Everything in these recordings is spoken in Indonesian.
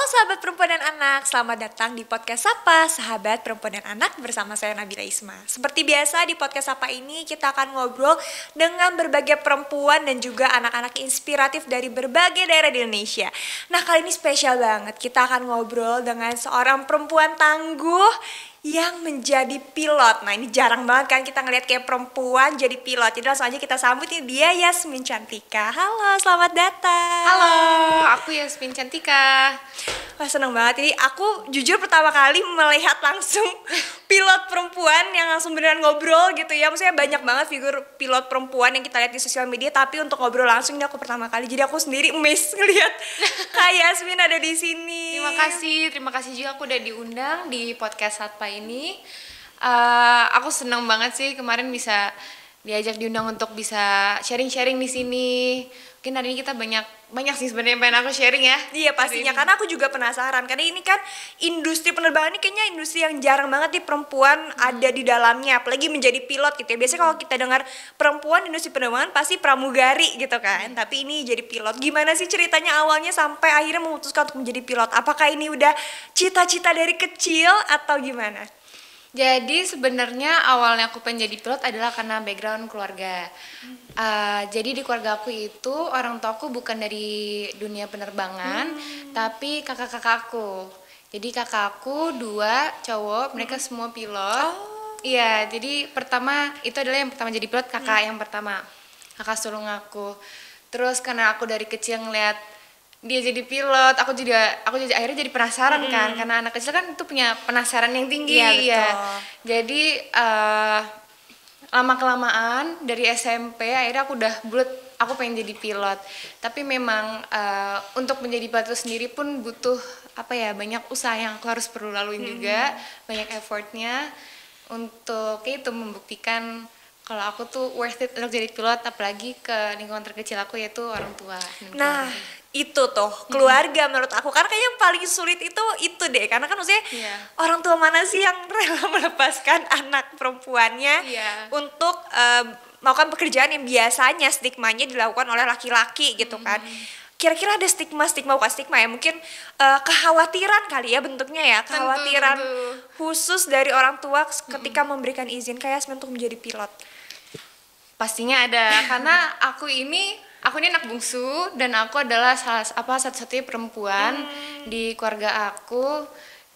sahabat perempuan dan anak, selamat datang di podcast Sapa, sahabat perempuan dan anak bersama saya Nabila Isma. Seperti biasa di podcast Sapa ini kita akan ngobrol dengan berbagai perempuan dan juga anak-anak inspiratif dari berbagai daerah di Indonesia. Nah kali ini spesial banget, kita akan ngobrol dengan seorang perempuan tangguh yang menjadi pilot. Nah ini jarang banget kan kita ngeliat kayak perempuan jadi pilot. Jadi langsung aja kita sambut, ini dia Yasmin Cantika. Halo, selamat datang. Halo, aku Yasmin Cantika. Wah seneng banget, jadi aku jujur pertama kali melihat langsung pilot perempuan yang langsung beneran ngobrol gitu ya. Maksudnya banyak banget figur pilot perempuan yang kita lihat di sosial media, tapi untuk ngobrol langsung ini aku pertama kali. Jadi aku sendiri amazed ngeliat Kak Yasmin ada di sini. Terima kasih juga aku udah diundang di podcast Satpa ini. Aku senang banget sih kemarin bisa diajak diundang untuk bisa sharing-sharing di sini. Mungkin hari ini kita banyak sih sebenarnya pengen aku sharing ya. Iya pastinya, karena aku juga penasaran. Karena ini kan industri penerbangan ini kayaknya industri yang jarang banget nih perempuan ada di dalamnya. Apalagi menjadi pilot gitu ya. Biasanya kalau kita dengar perempuan industri penerbangan pasti pramugari gitu kan. Tapi ini jadi pilot. Gimana sih ceritanya awalnya sampai akhirnya memutuskan untuk menjadi pilot? Apakah ini udah cita-cita dari kecil atau gimana? Jadi sebenarnya awalnya aku pengen jadi pilot adalah karena background keluarga. Jadi di keluarga aku itu orang tua aku bukan dari dunia penerbangan, tapi kakak-kakak aku. Jadi kakak aku 2 cowok, mereka semua pilot. Iya, jadi pertama itu adalah yang pertama jadi pilot kakak yang pertama, kakak sulung aku. Terus karena aku dari kecil ngeliat dia jadi pilot, aku jadi akhirnya jadi penasaran kan, karena anak kecil kan itu punya penasaran yang tinggi. Iya, betul. Ya. Jadi lama kelamaan dari SMP akhirnya aku udah bulat aku pengen jadi pilot. Tapi memang untuk menjadi pilot itu sendiri pun butuh banyak usaha yang aku harus perlu laluin juga, banyak effortnya untuk itu membuktikan kalau aku tuh worth it untuk jadi pilot, apalagi ke lingkungan terkecil aku yaitu orang tua. Nah itu tuh keluarga menurut aku, karena kayaknya yang paling sulit itu deh, karena kan maksudnya orang tua mana sih yang rela melepaskan anak perempuannya untuk melakukan pekerjaan yang biasanya stigmanya dilakukan oleh laki-laki gitu kan. Kira-kira ada stigma bukan stigma ya, mungkin kekhawatiran kali ya bentuknya ya, kekhawatiran khusus dari orang tua ketika memberikan izin Kak Yasmin untuk menjadi pilot. Pastinya ada, karena aku ini anak bungsu dan aku adalah satu-satunya perempuan di keluarga aku.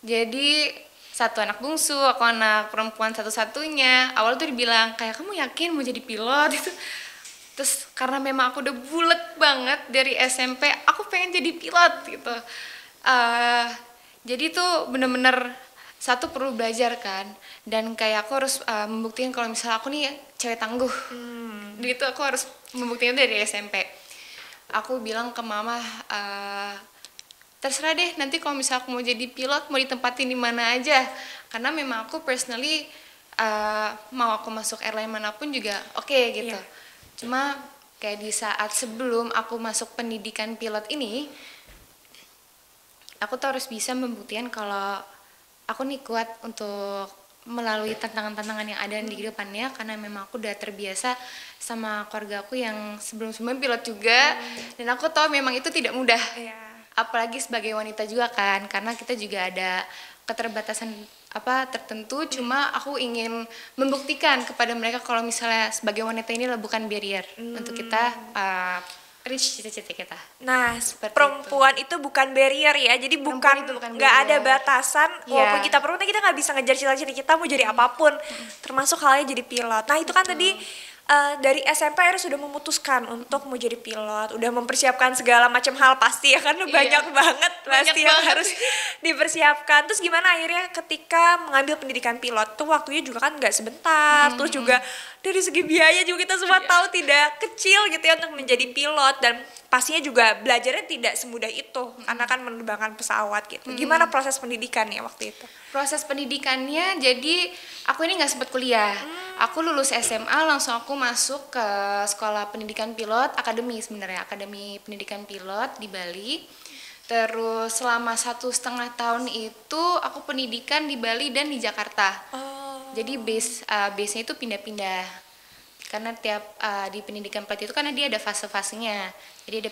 Jadi satu anak bungsu, aku anak perempuan satu-satunya. Awal tuh dibilang kayak kamu yakin mau jadi pilot itu. Terus karena memang aku udah bulet banget dari SMP, aku pengen jadi pilot gitu. Jadi tuh bener-bener satu perlu belajar kan, dan kayak aku harus membuktikan kalau misalnya aku nih cewek tangguh. Jadi itu aku harus membuktikan dari SMP. Aku bilang ke mama, terserah deh nanti kalau misalnya aku mau jadi pilot mau ditempatin di mana aja, karena memang aku personally mau aku masuk airline manapun juga oke gitu. Cuma kayak di saat sebelum aku masuk pendidikan pilot ini, aku tuh harus bisa membuktikan kalau aku nih kuat untuk melalui tantangan-tantangan yang ada di kehidupannya, karena memang aku udah terbiasa sama keluarga aku yang sebelum-sebelumnya pilot juga. Dan aku tahu memang itu tidak mudah, apalagi sebagai wanita juga kan, karena kita juga ada keterbatasan tertentu. Cuma aku ingin membuktikan kepada mereka kalau misalnya sebagai wanita ini bukan barrier untuk kita reach cita-cita kita. Nah, perempuan itu bukan barrier ya, jadi bukan nggak ada batasan. Walaupun kita perempuan, kita nggak bisa ngejar cita-cita kita mau jadi apapun, termasuk halnya jadi pilot. Nah itu kan tadi dari SMP akhirnya sudah memutuskan untuk mau jadi pilot, udah mempersiapkan segala macam hal pasti ya, karena banyak banget pasti yang harus dipersiapkan. Terus gimana akhirnya ketika mengambil pendidikan pilot tuh waktunya juga kan nggak sebentar, terus juga dari segi biaya juga kita semua tahu tidak kecil gitu ya untuk menjadi pilot, dan pastinya juga belajarnya tidak semudah itu karena kan menerbangkan pesawat gitu. Gimana proses pendidikannya waktu itu? Proses pendidikannya, jadi aku ini nggak sempat kuliah. Aku lulus SMA langsung aku masuk ke sekolah pendidikan pilot, akademi pendidikan pilot di Bali. Terus selama 1,5 tahun itu aku pendidikan di Bali dan di Jakarta. Jadi base-nya itu pindah-pindah. karena tiap di pendidikan pilot itu kan dia ada fase-fasenya, jadi ada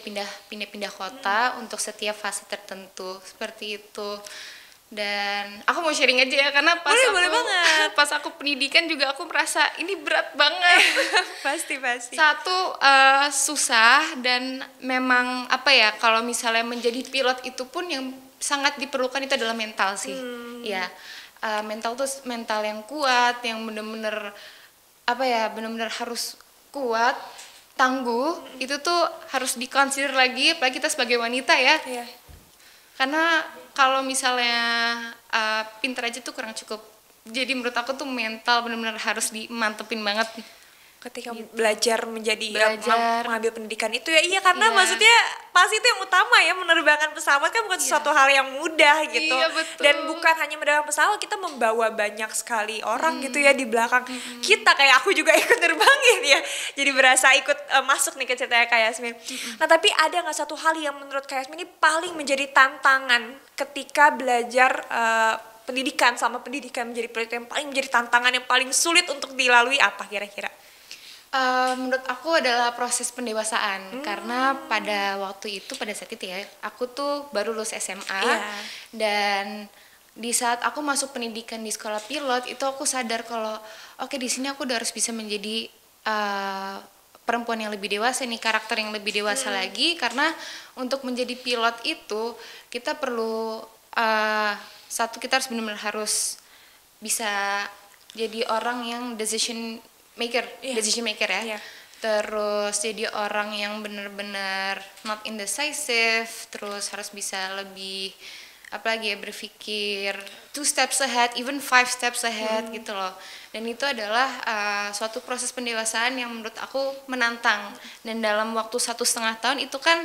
pindah kota untuk setiap fase tertentu seperti itu. Dan aku mau sharing aja ya, karena boleh banget. Pas aku pendidikan juga aku merasa ini berat banget. pasti Satu, susah, dan memang apa ya, kalau misalnya menjadi pilot itu pun yang sangat diperlukan itu adalah mental sih. Ya, mental tuh mental yang kuat, yang bener-bener apa ya, bener-bener harus kuat, tangguh. Itu tuh harus dikonsider lagi, apalagi kita sebagai wanita ya. Karena kalau misalnya pinter aja tuh kurang cukup. Jadi menurut aku tuh mental benar-benar harus dimantepin banget ketika belajar menjadi mengambil pendidikan itu ya. Iya, karena maksudnya pasti itu yang utama ya, menerbangkan pesawat kan bukan sesuatu hal yang mudah gitu. Iya, betul. Dan bukan hanya menerbangkan pesawat, kita membawa banyak sekali orang gitu ya di belakang kita, kayak aku juga ikut nerbangin ya, jadi berasa ikut masuk nih ke ceritanya Kak Yasmin. Nah, tapi ada nggak satu hal yang menurut Kak Yasmin ini paling menjadi tantangan ketika belajar pendidikan, sama pendidikan menjadi pilot, yang paling menjadi tantangan yang paling sulit untuk dilalui apa kira-kira? Menurut aku adalah proses pendewasaan, karena pada saat itu ya, aku tuh baru lulus SMA, dan di saat aku masuk pendidikan di sekolah pilot itu aku sadar kalau oke, di sini aku udah harus bisa menjadi perempuan yang lebih dewasa nih, karakter yang lebih dewasa lagi, karena untuk menjadi pilot itu kita perlu satu, kita harus benar-benar harus bisa jadi orang yang decision maker ya. Terus jadi orang yang benar-benar not indecisive, terus harus bisa lebih apalagi ya, berpikir 2 steps ahead, even 5 steps ahead gitu loh. Dan itu adalah suatu proses pendewasaan yang menurut aku menantang, dan dalam waktu 1,5 tahun itu kan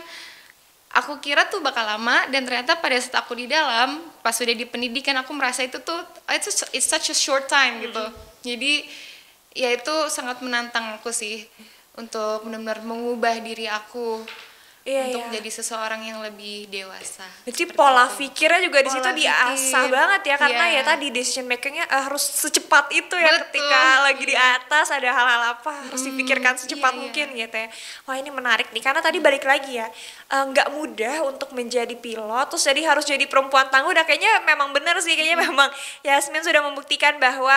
aku kira tuh bakal lama, dan ternyata pada saat aku di dalam, pas sudah di pendidikan, aku merasa itu tuh it's such a short time gitu. Jadi ya itu sangat menantang aku sih untuk benar-benar mengubah diri aku untuk menjadi seseorang yang lebih dewasa. Jadi pola pikirnya juga di situ diasah banget ya, karena ya tadi decision makingnya harus secepat itu ya. Betul. Ketika lagi di atas ada hal-hal apa harus dipikirkan secepat mungkin gitu ya. Wah, ini menarik nih, karena tadi balik lagi ya, nggak mudah untuk menjadi pilot, terus jadi harus jadi perempuan tangguh. Dan kayaknya memang benar sih, kayaknya memang Yasmin sudah membuktikan bahwa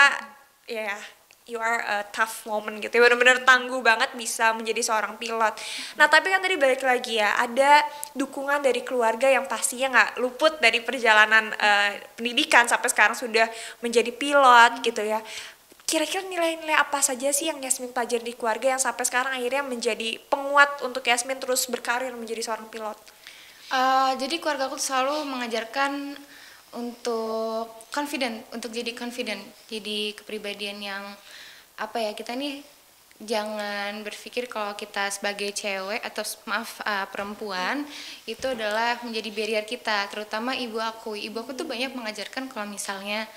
ya you are a tough woman gitu ya, benar-benar tangguh banget bisa menjadi seorang pilot. Nah, tapi kan tadi balik lagi ya, ada dukungan dari keluarga yang pastinya nggak luput dari perjalanan pendidikan sampai sekarang sudah menjadi pilot gitu ya. Kira-kira nilai-nilai apa saja sih yang Yasmin pelajari di keluarga yang sampai sekarang akhirnya menjadi penguat untuk Yasmin terus berkarir menjadi seorang pilot? Jadi keluarga aku selalu mengajarkan untuk jadi confident, jadi kepribadian yang apa ya, kita nih jangan berpikir kalau kita sebagai cewek atau perempuan itu adalah menjadi barrier kita, terutama ibu aku tuh banyak mengajarkan kalau misalnya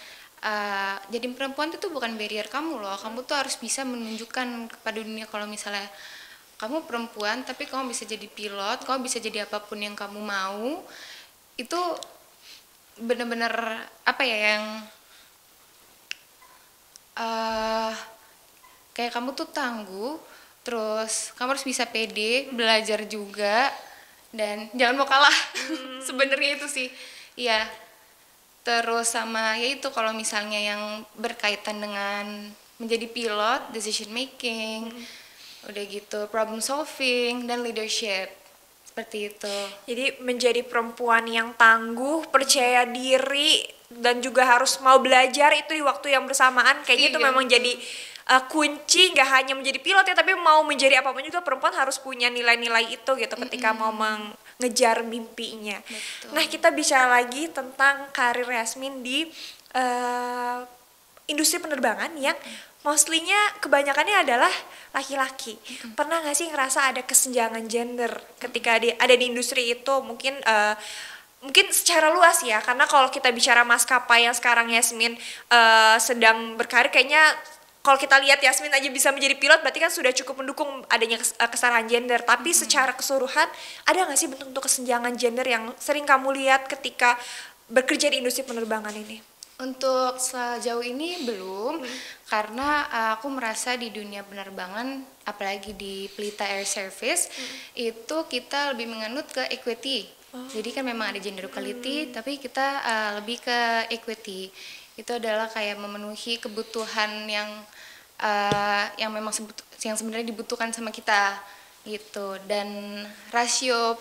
jadi perempuan itu bukan barrier kamu loh, kamu tuh harus bisa menunjukkan kepada dunia kalau misalnya kamu perempuan tapi kamu bisa jadi pilot, kamu bisa jadi apapun yang kamu mau. Itu benar-benar apa ya, yang kayak kamu tuh tangguh, terus kamu harus bisa pede, belajar juga, dan jangan mau kalah. Sebenarnya itu sih ya. Terus sama ya itu, kalau misalnya yang berkaitan dengan menjadi pilot, decision making, udah gitu problem solving dan leadership, seperti itu. Jadi menjadi perempuan yang tangguh, percaya diri, dan juga harus mau belajar itu di waktu yang bersamaan. Kayaknya itu memang jadi kunci, nggak hanya menjadi pilot ya, tapi mau menjadi apapun juga perempuan harus punya nilai-nilai itu gitu ketika mau mengejar mimpinya. Betul. Nah, kita bicara lagi tentang karir Yasmin di industri penerbangan yang mostly-nya kebanyakannya adalah laki-laki. Pernah nggak sih ngerasa ada kesenjangan gender ketika ada di industri itu? Mungkin secara luas ya, karena kalau kita bicara maskapai yang sekarang Yasmin sedang berkarir, kayaknya kalau kita lihat Yasmin aja bisa menjadi pilot, berarti kan sudah cukup mendukung adanya kesetaraan gender. Tapi secara keseluruhan, ada nggak sih bentuk kesenjangan gender yang sering kamu lihat ketika bekerja di industri penerbangan ini? Untuk sejauh ini belum, karena aku merasa di dunia penerbangan, apalagi di Pelita Air Service, itu kita lebih menganut ke equity. Jadi kan memang ada gender equality, tapi kita lebih ke equity. Itu adalah kayak memenuhi kebutuhan yang memang yang sebenarnya dibutuhkan sama kita gitu. Dan rasio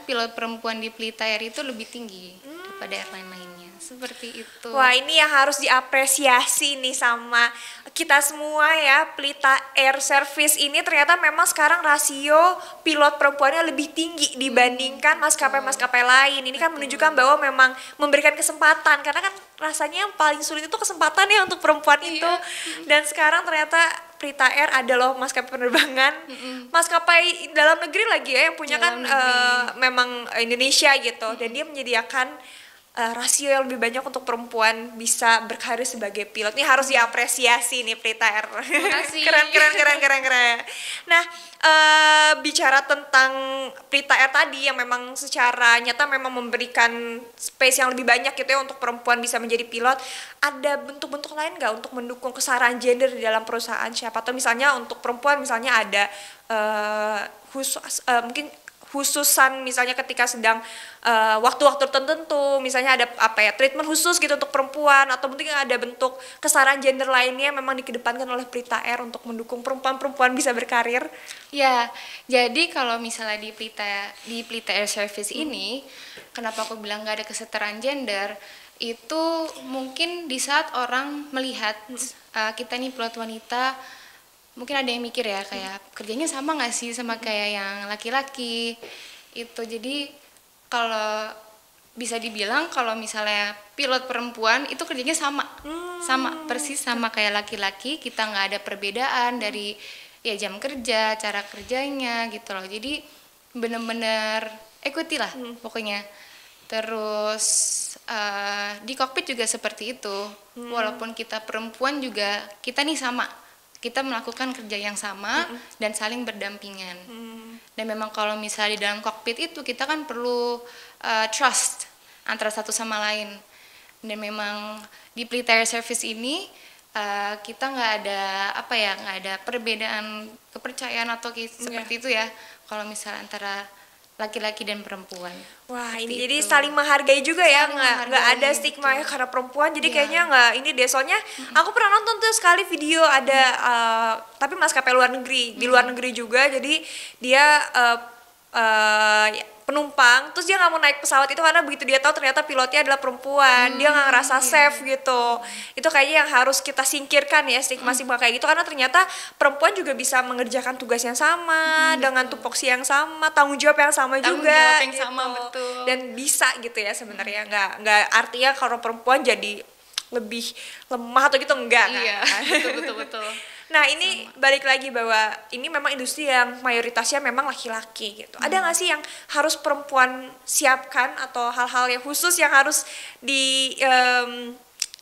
pilot perempuan di Pelita Air itu lebih tinggi daripada airline lainnya. Seperti itu. Wah, ini yang harus diapresiasi nih sama kita semua ya. Pelita Air Service ini ternyata memang sekarang rasio pilot perempuannya lebih tinggi dibandingkan maskapai-maskapai lain. Ini kan menunjukkan bahwa memang memberikan kesempatan, karena kan rasanya yang paling sulit itu kesempatan ya untuk perempuan itu. Dan sekarang ternyata Pelita Air ada loh maskapai penerbangan, maskapai dalam negeri lagi ya yang punya kan memang Indonesia gitu, dan dia menyediakan rasio yang lebih banyak untuk perempuan bisa berkarir sebagai pilot. Ini harus diapresiasi nih Pelita Air. keren. Nah, bicara tentang Pelita Air tadi yang memang secara nyata memang memberikan space yang lebih banyak gitu ya untuk perempuan bisa menjadi pilot. Ada bentuk-bentuk lain nggak untuk mendukung kesetaraan gender di dalam perusahaan? Siapa atau misalnya untuk perempuan misalnya ada mungkin khususan misalnya ketika sedang waktu-waktu tertentu, misalnya ada treatment khusus gitu untuk perempuan, atau mungkin ada bentuk kesetaraan gender lainnya yang memang dikedepankan oleh Pelita Air untuk mendukung perempuan-perempuan bisa berkarir. Ya, jadi kalau misalnya di Pelita Air Service ini, kenapa aku bilang nggak ada kesetaraan gender, itu mungkin di saat orang melihat kita nih pilot wanita, mungkin ada yang mikir ya kayak kerjanya sama nggak sih sama kayak yang laki-laki itu. Jadi kalau bisa dibilang kalau misalnya pilot perempuan itu kerjanya sama persis sama kayak laki-laki, kita nggak ada perbedaan dari ya jam kerja, cara kerjanya gitu loh. Jadi bener-bener equity lah pokoknya. Terus di kokpit juga seperti itu, walaupun kita perempuan juga kita nih sama, kita melakukan kerja yang sama dan saling berdampingan. Dan memang kalau misalnya di dalam kokpit itu kita kan perlu trust antara satu sama lain. Dan memang di Pelita Air Service ini kita nggak ada perbedaan kepercayaan atau seperti itu ya. Kalau misalnya antara laki-laki dan perempuan. Wah, ini jadi saling menghargai juga ya, nggak ada stigma ya karena perempuan, jadi kayaknya nggak ini deh. Soalnya aku pernah nonton tuh sekali video ada tapi maskapai luar negeri, di luar negeri juga, jadi dia penumpang, terus dia nggak mau naik pesawat itu karena begitu dia tahu ternyata pilotnya adalah perempuan, dia nggak ngerasa safe gitu. Itu kayaknya yang harus kita singkirkan ya, stigma-stigma kayak gitu, karena ternyata perempuan juga bisa mengerjakan tugas yang sama dengan tupoksi yang sama, tanggung jawab yang sama juga yang gitu. sama, betul. Dan bisa gitu ya sebenarnya, nggak artinya kalau perempuan jadi lebih lemah atau gitu, enggak iya, kan? betul. Nah ini balik lagi bahwa ini memang industri yang mayoritasnya memang laki-laki gitu. Ada nggak sih yang harus perempuan siapkan atau hal-hal yang khusus yang harus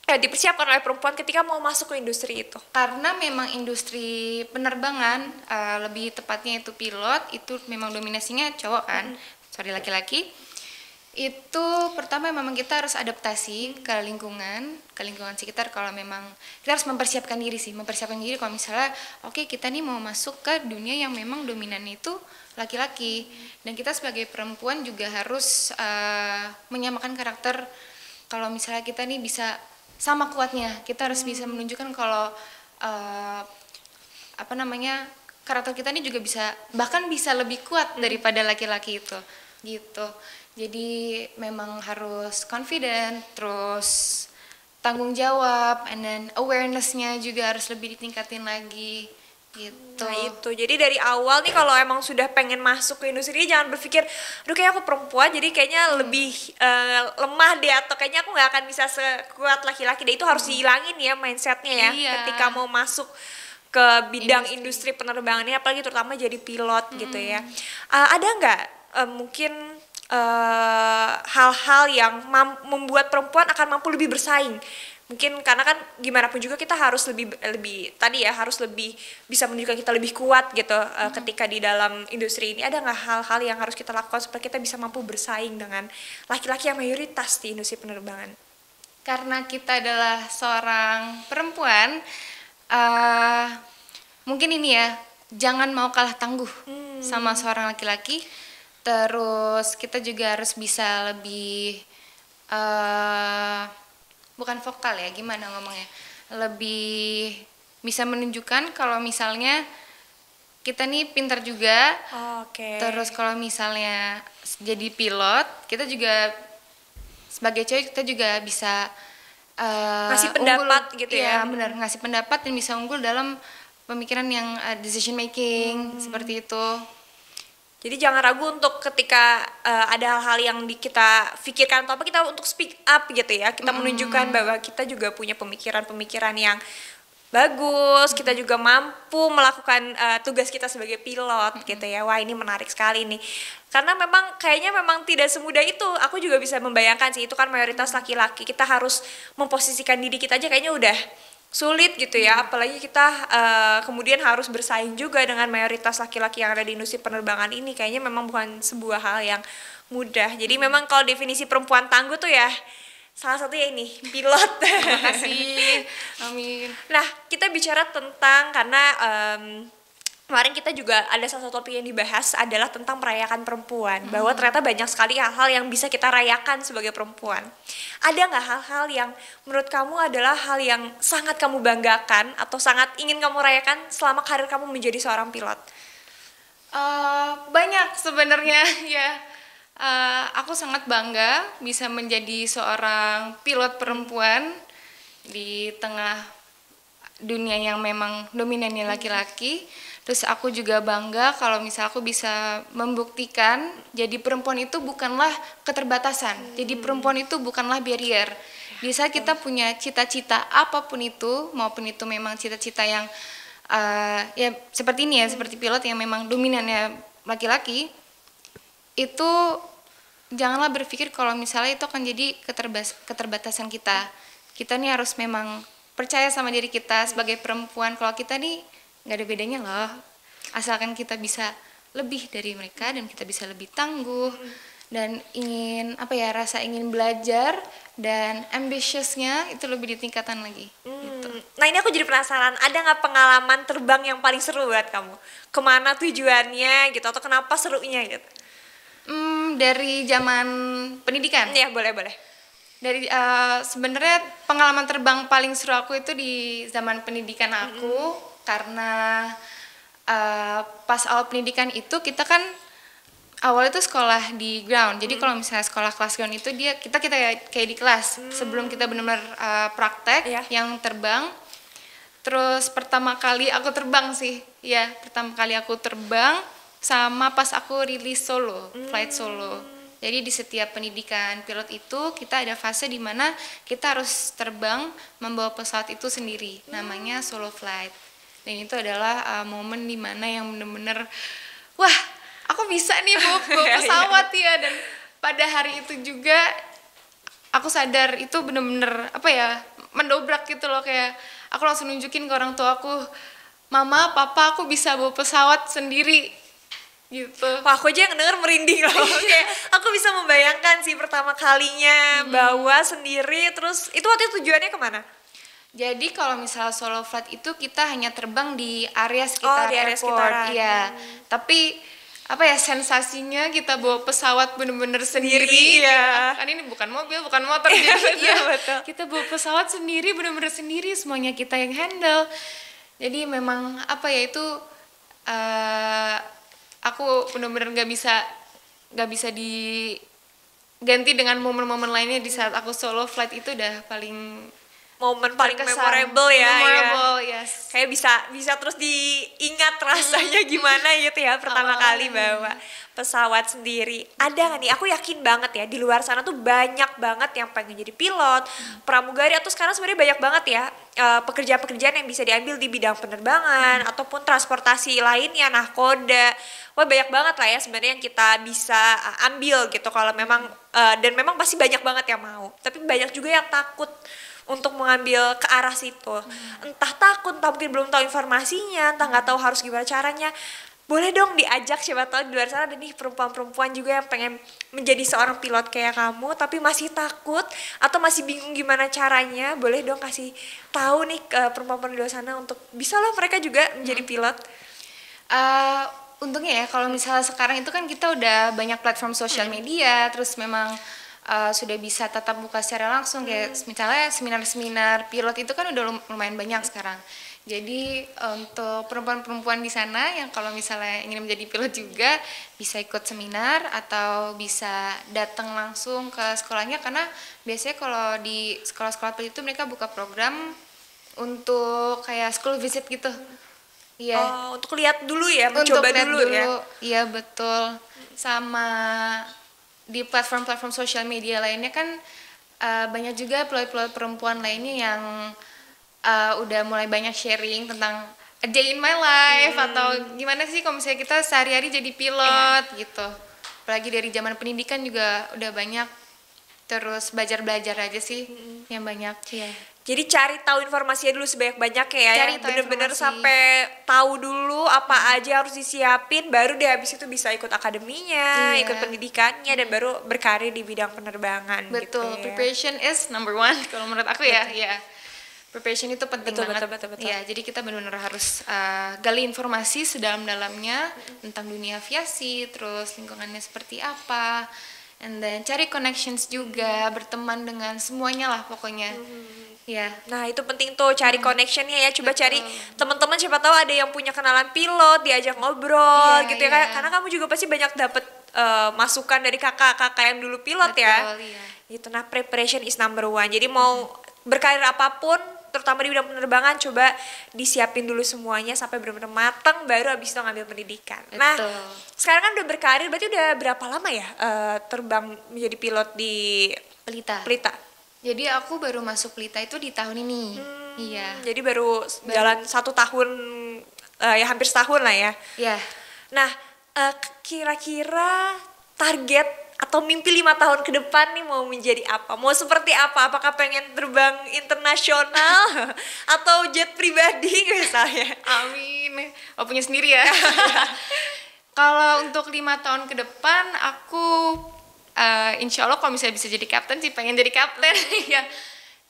dipersiapkan oleh perempuan ketika mau masuk ke industri itu? Karena memang industri penerbangan, lebih tepatnya itu pilot, itu memang dominasinya cowok kan, laki-laki. Itu pertama memang kita harus adaptasi ke lingkungan sekitar. Kalau memang kita harus mempersiapkan diri kalau misalnya oke, kita nih mau masuk ke dunia yang memang dominan itu laki-laki, dan kita sebagai perempuan juga harus menyamakan karakter. Kalau misalnya kita nih bisa sama kuatnya, kita harus bisa menunjukkan kalau karakter kita nih juga bahkan bisa lebih kuat daripada laki-laki itu gitu. Jadi memang harus confident, terus tanggung jawab, and then awareness-nya juga harus lebih ditingkatin lagi gitu. Nah itu, jadi dari awal nih kalau emang sudah pengen masuk ke industri ini, jangan berpikir, aduh kayak aku perempuan jadi kayaknya lebih lemah deh, atau kayaknya aku nggak akan bisa sekuat laki-laki deh. Itu harus dihilangin ya mindsetnya ya, ketika mau masuk ke bidang industri penerbangan ini, apalagi terutama jadi pilot gitu ya. Ada nggak mungkin hal-hal yang membuat perempuan akan mampu lebih bersaing? Mungkin karena kan gimana pun juga kita harus lebih tadi ya, harus lebih bisa menunjukkan kita lebih kuat gitu ketika di dalam industri ini. Ada nggak hal-hal yang harus kita lakukan supaya kita bisa mampu bersaing dengan laki-laki yang mayoritas di industri penerbangan? karena kita adalah seorang perempuan, mungkin ini ya, jangan mau kalah tangguh sama seorang laki-laki. Terus kita juga harus bisa lebih bukan vokal ya, gimana ngomongnya, lebih bisa menunjukkan kalau misalnya kita nih pintar juga. Terus kalau misalnya jadi pilot, kita juga sebagai cewek kita juga bisa ngasih pendapat unggul, gitu ya. Benar, ngasih pendapat dan bisa unggul dalam pemikiran yang decision making seperti itu. Jadi jangan ragu untuk ketika ada hal-hal yang kita pikirkan atau apa, kita untuk speak up gitu ya. Kita menunjukkan bahwa kita juga punya pemikiran-pemikiran yang bagus, kita juga mampu melakukan tugas kita sebagai pilot gitu ya. Wah, ini menarik sekali nih. Karena memang kayaknya memang tidak semudah itu. Aku juga bisa membayangkan sih, itu kan mayoritas laki-laki. Kita harus memposisikan diri kita aja kayaknya udah sulit gitu ya, apalagi kita kemudian harus bersaing juga dengan mayoritas laki-laki yang ada di industri penerbangan ini. Kayaknya memang bukan sebuah hal yang mudah. Jadi memang kalau definisi perempuan tangguh tuh ya salah satunya ini, pilot. Terima kasih, amin. Nah, kita bicara tentang, karena kemarin kita juga ada salah satu topik yang dibahas adalah tentang merayakan perempuan, bahwa ternyata banyak sekali hal-hal yang bisa kita rayakan sebagai perempuan. Ada nggak hal-hal yang menurut kamu adalah hal yang sangat kamu banggakan atau sangat ingin kamu rayakan selama karir kamu menjadi seorang pilot? Banyak sebenarnya ya. Aku sangat bangga bisa menjadi seorang pilot perempuan di tengah dunia yang memang dominannya laki-laki. Terus aku juga bangga kalau misal aku bisa membuktikan jadi perempuan itu bukanlah keterbatasan. Jadi perempuan itu bukanlah barrier. Bisa kita punya cita-cita apapun itu, maupun itu memang cita-cita yang ya seperti ini ya, seperti pilot yang memang dominannya laki-laki. Itu janganlah berpikir kalau misalnya itu akan jadi keterbatasan kita. Kita nih harus memang percaya sama diri kita sebagai perempuan, kalau kita nih nggak ada bedanya loh, asalkan kita bisa lebih dari mereka dan kita bisa lebih tangguh dan rasa ingin belajar dan ambitiousnya itu lebih ditingkatkan lagi. Gitu. Nah, ini aku jadi penasaran, ada nggak pengalaman terbang yang paling seru buat kamu? Kemana tujuannya gitu, atau kenapa serunya gitu? Dari zaman pendidikan. Iya, boleh. Dari sebenarnya pengalaman terbang paling seru aku itu di zaman pendidikan aku. Karena pas awal pendidikan itu kita kan awalnya tuh sekolah di ground. Jadi kalau misalnya sekolah kelas ground itu kita kayak di kelas sebelum kita benar-benar praktek yang terbang. Terus pertama kali aku terbang sama pas aku rilis solo, flight solo. Jadi di setiap pendidikan pilot itu kita ada fase di mana kita harus terbang membawa pesawat itu sendiri, namanya solo flight. Dan itu adalah momen dimana yang benar-benar wah, aku bisa nih bawa pesawat ya. Dan pada hari itu juga aku sadar itu benar-benar mendobrak gitu loh, kayak aku langsung nunjukin ke orang tua aku, mama, papa, aku bisa bawa pesawat sendiri gitu. Wah, aku aja yang denger merinding loh. Kayak aku bisa membayangkan sih pertama kalinya bawa sendiri. Terus itu waktu itu tujuannya kemana? Jadi kalau misalnya solo flight itu kita hanya terbang di area sekitar airport, iya. Tapi sensasinya kita bawa pesawat bener-bener sendiri. Iya. Kan ini bukan mobil, bukan motor gitu. Iya, betul. Kita bawa pesawat sendiri, bener-bener sendiri, semuanya kita yang handle. Jadi memang itu aku bener-bener nggak bisa diganti dengan momen-momen lainnya. Di saat aku solo flight itu udah momen paling memorable ya. Yes. Kayak bisa terus diingat rasanya gimana gitu ya pertama kali bawa pesawat sendiri. Ada nggak nih? Aku yakin banget ya di luar sana tuh banyak banget yang pengen jadi pilot, pramugari, atau sekarang sebenarnya banyak banget ya pekerjaan-pekerjaan yang bisa diambil di bidang penerbangan ataupun transportasi lainnya, nahkoda. Wah, banyak banget lah ya sebenarnya yang kita bisa ambil gitu kalau memang dan memang pasti banyak banget yang mau. Tapi banyak juga yang takut untuk mengambil ke arah situ. Entah takut, entah mungkin belum tahu informasinya, entah nggak tahu harus gimana caranya. Boleh dong diajak, siapa tahu di luar sana ada nih perempuan-perempuan juga yang pengen menjadi seorang pilot kayak kamu tapi masih takut atau masih bingung gimana caranya, boleh dong kasih tahu nih ke perempuan di luar sana untuk bisa loh mereka juga menjadi pilot. Untungnya ya kalau misalnya sekarang itu kan kita udah banyak platform sosial media, terus memang sudah bisa tatap muka secara langsung, kayak misalnya seminar-seminar pilot itu kan udah lumayan banyak sekarang. Jadi untuk perempuan-perempuan di sana yang kalau misalnya ingin menjadi pilot juga bisa ikut seminar atau bisa datang langsung ke sekolahnya, karena biasanya kalau di sekolah-sekolah pilot itu mereka buka program untuk kayak school visit gitu. Iya. Oh, untuk lihat dulu ya, mencoba dulu ya. Iya, betul. Sama di platform-platform sosial media lainnya kan banyak juga pilot-pilot perempuan lainnya yang udah mulai banyak sharing tentang a day in my life atau gimana sih kalau misalnya kita sehari-hari jadi pilot gitu. Apalagi dari zaman pendidikan juga udah banyak, terus belajar aja sih yang banyak ya. Jadi cari tahu informasinya dulu sebanyak-banyak ya, Cari yang bener-bener sampai tahu dulu apa aja harus disiapin, baru deh habis itu bisa ikut akademinya, ikut pendidikannya, dan baru berkarir di bidang penerbangan. Betul, gitu ya. preparation is number one kalau menurut aku ya. Preparation itu penting banget. Betul. Ya, jadi kita benar-benar harus gali informasi sedalam-dalamnya tentang dunia aviasi, terus lingkungannya seperti apa, and then cari connections juga, berteman dengan semuanya lah pokoknya. Ya. Nah itu penting tuh, cari connectionnya ya, coba cari teman-teman, siapa tahu ada yang punya kenalan pilot, diajak ngobrol gitu ya, karena kamu juga pasti banyak dapet masukan dari kakak-kakak yang dulu pilot. Betul, ya. Gitu. Nah preparation is number one. Jadi mau berkarir apapun, terutama di bidang penerbangan, coba disiapin dulu semuanya sampai benar-benar matang, baru habis itu ngambil pendidikan. Betul. Nah sekarang kan udah berkarir, berarti udah berapa lama ya terbang menjadi pilot di Pelita? Jadi aku baru masuk Pelita itu di tahun ini. Iya. Jadi baru jalan 1 tahun, ya hampir setahun lah ya. Iya. Nah kira-kira target atau mimpi 5 tahun ke depan nih mau menjadi apa? Mau seperti apa? Apakah pengen terbang internasional atau jet pribadi misalnya? Amin. Oh, punya sendiri ya. Kalau untuk 5 tahun ke depan aku insya Allah kalau misalnya bisa jadi kapten sih pengen jadi kapten. Ya.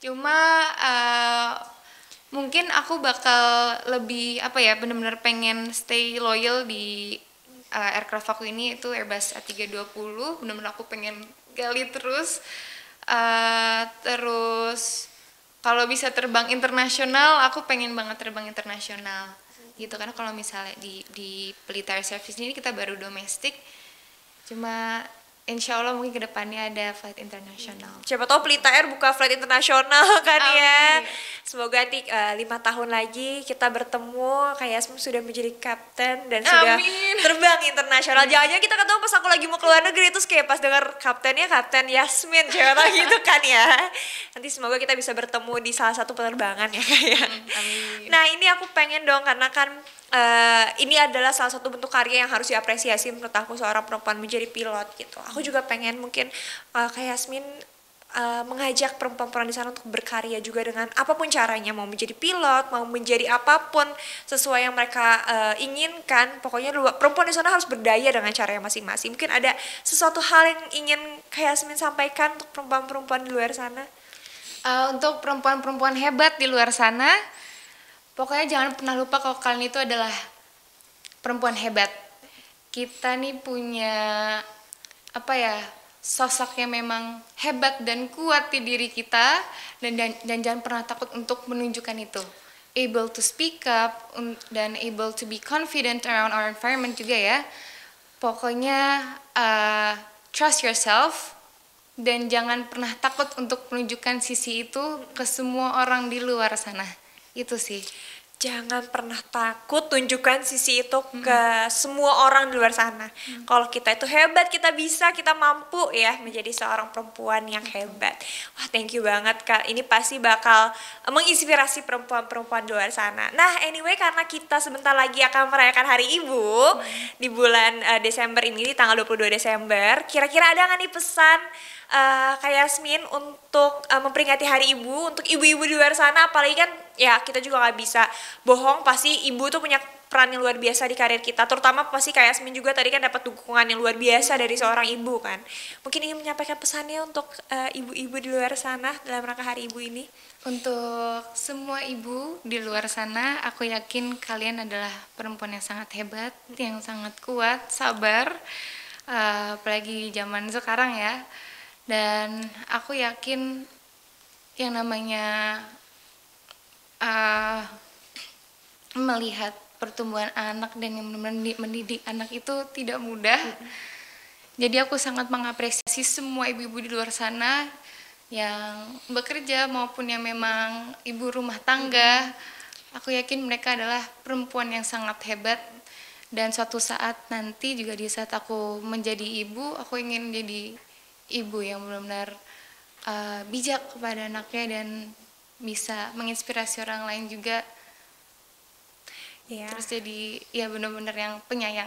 Cuma mungkin aku bakal lebih benar-benar pengen stay loyal di aircraft aku ini, itu Airbus A320. Benar-benar aku pengen gali terus. Terus kalau bisa terbang internasional, aku pengen banget terbang internasional gitu, karena kalau misalnya di Pelita Air Service ini kita baru domestik, cuma insya Allah mungkin kedepannya ada flight internasional. Siapa tahu Pelita Air buka flight internasional kan. Ya. Semoga nanti 5 tahun lagi kita bertemu, kayak Yasmin sudah menjadi kapten dan sudah terbang internasional. Jangan-jangan kita ketemu pas aku lagi mau keluar negeri, terus kayak pas dengar kaptennya Kapten Yasmin, siapa tahu gitu kan ya. Nanti semoga kita bisa bertemu di salah satu penerbangan ya kayak. Amin. Nah ini aku pengen dong, karena kan ini adalah salah satu bentuk karya yang harus diapresiasi menurut aku, seorang perempuan menjadi pilot gitu. Aku juga pengen mungkin kayak Yasmin mengajak perempuan-perempuan di sana untuk berkarya juga dengan apapun caranya, mau menjadi pilot, mau menjadi apapun sesuai yang mereka inginkan. Pokoknya perempuan di sana harus berdaya dengan cara yang masing-masing. Mungkin ada sesuatu hal yang ingin kayak Yasmin sampaikan untuk perempuan-perempuan di luar sana? Untuk perempuan-perempuan hebat di luar sana, pokoknya jangan pernah lupa kalau kalian itu adalah perempuan hebat. Kita nih punya sosok yang memang hebat dan kuat di diri kita, dan jangan pernah takut untuk menunjukkan itu. Able to speak up dan able to be confident around our environment juga ya. Pokoknya trust yourself dan jangan pernah takut untuk menunjukkan sisi itu ke semua orang di luar sana. Itu sih. Jangan pernah takut tunjukkan sisi itu ke semua orang di luar sana. Kalau kita itu hebat, kita bisa, kita mampu ya menjadi seorang perempuan yang hebat. Wah, thank you banget Kak. Ini pasti bakal menginspirasi perempuan-perempuan di luar sana. Nah, anyway, karena kita sebentar lagi akan merayakan Hari Ibu di bulan Desember ini, di tanggal 22 Desember. Kira-kira ada nggak nih pesan Kak Yasmin untuk memperingati Hari Ibu untuk ibu-ibu di luar sana? Apalagi kan ya kita juga nggak bisa bohong, pasti ibu tuh punya peran yang luar biasa di karir kita, terutama pasti kayak Yasmin juga tadi kan dapat dukungan yang luar biasa dari seorang ibu kan. Mungkin ingin menyampaikan pesannya untuk ibu-ibu di luar sana dalam rangka Hari Ibu ini. Untuk semua ibu di luar sana, aku yakin kalian adalah perempuan yang sangat hebat, yang sangat kuat, sabar, apalagi zaman sekarang ya. Dan aku yakin yang namanya melihat pertumbuhan anak dan yang mendidik anak itu tidak mudah. Jadi aku sangat mengapresiasi semua ibu-ibu di luar sana yang bekerja maupun yang memang ibu rumah tangga. Aku yakin mereka adalah perempuan yang sangat hebat, dan suatu saat nanti juga di saat aku menjadi ibu, aku ingin jadi ibu yang benar-benar bijak kepada anaknya dan bisa menginspirasi orang lain juga. Ya. Terus jadi ya benar-benar yang penyayang.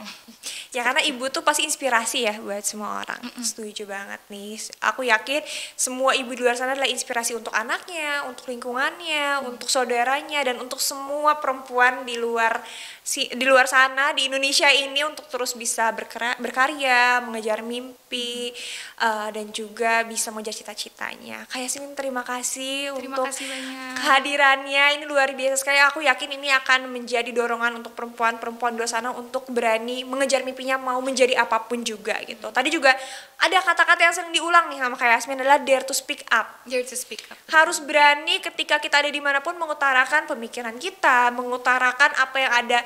Ya karena ibu tuh pasti inspirasi ya buat semua orang. Setuju banget nih. Aku yakin semua ibu di luar sana adalah inspirasi untuk anaknya, untuk lingkungannya, untuk saudaranya, dan untuk semua perempuan di luar sana di Indonesia ini untuk terus bisa berkarya, mengejar mimpi, dan juga bisa mengejar cita-citanya. Kak Yasmin, terima kasih untuk kehadirannya. Ini luar biasa sekali. Aku yakin ini akan menjadi dorongan untuk perempuan-perempuan di luar sana untuk berani mengejar mimpinya, mau menjadi apapun juga gitu. Tadi juga ada kata-kata yang sering diulang nih sama Kak Yasmin adalah dare to speak up. Dare to speak up. Harus berani ketika kita ada dimanapun mengutarakan pemikiran kita, mengutarakan apa yang ada,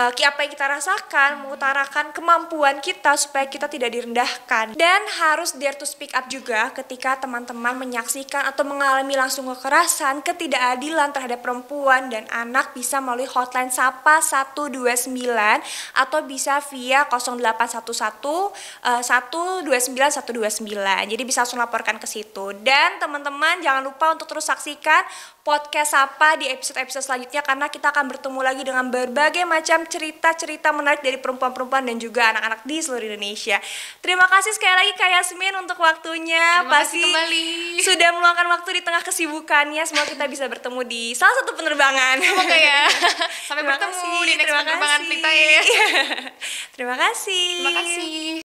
apa yang kita rasakan, mengutarakan kemampuan kita supaya kita tidak direndahkan. Dan harus dare to speak up juga ketika teman-teman menyaksikan atau mengalami langsung kekerasan, ketidakadilan terhadap perempuan dan anak, bisa melalui hotline Sapa 129 atau bisa via 0811 129 129. Jadi bisa langsung laporkan ke situ. Dan teman-teman jangan lupa untuk terus saksikan podcast Sapa di episode-episode selanjutnya, karena kita akan bertemu lagi dengan berbagai macam cerita-cerita menarik dari perempuan-perempuan dan juga anak-anak di seluruh Indonesia. Terima kasih sekali lagi Kak Yasmin untuk waktunya. Terima kasih kembali. Sudah meluangkan waktu di tengah kesibukannya. Semoga kita bisa bertemu di salah satu penerbangan. Semoga ya. Sampai bertemu di next penerbangan kita ya. Terima kasih. Terima kasih.